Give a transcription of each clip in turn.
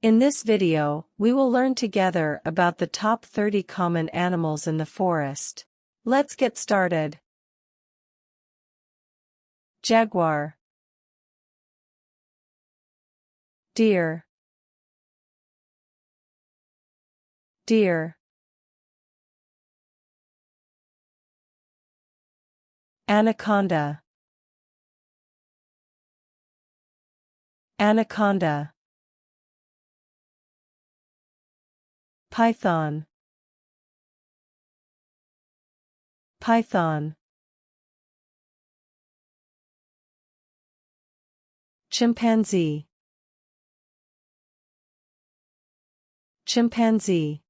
In this video, we will learn together about the top 30 common animals in the forest. Let's get started. Jaguar, deer, deer, anaconda, anaconda, python, python, chimpanzee, chimpanzee,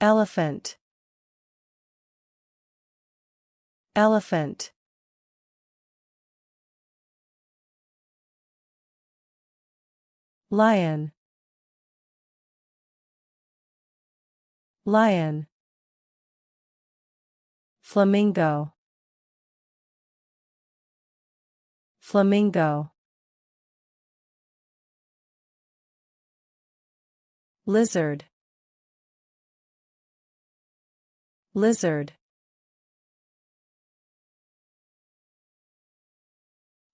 elephant, elephant, lion, lion, flamingo, flamingo, lizard, lizard,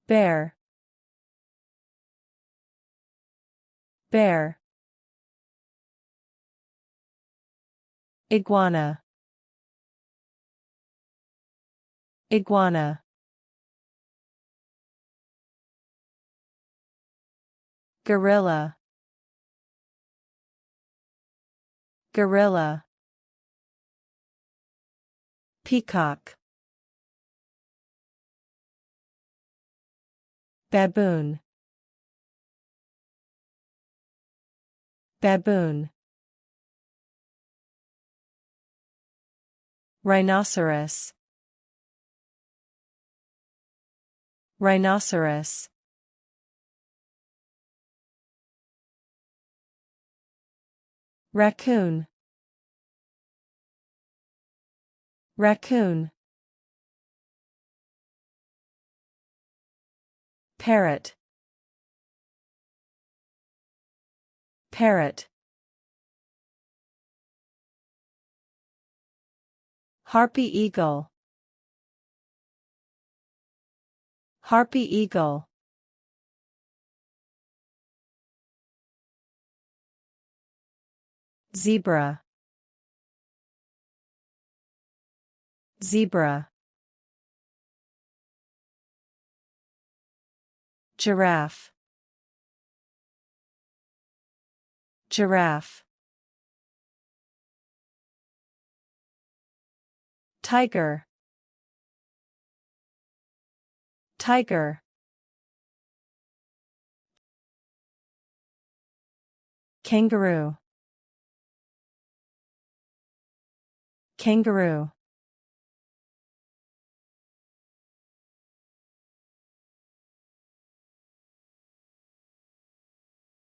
bear, bear, iguana, iguana, gorilla, gorilla, peacock, baboon, baboon, rhinoceros, rhinoceros, raccoon, raccoon, parrot, parrot, harpy eagle, harpy eagle, zebra, zebra, giraffe, giraffe, tiger, tiger, kangaroo, kangaroo,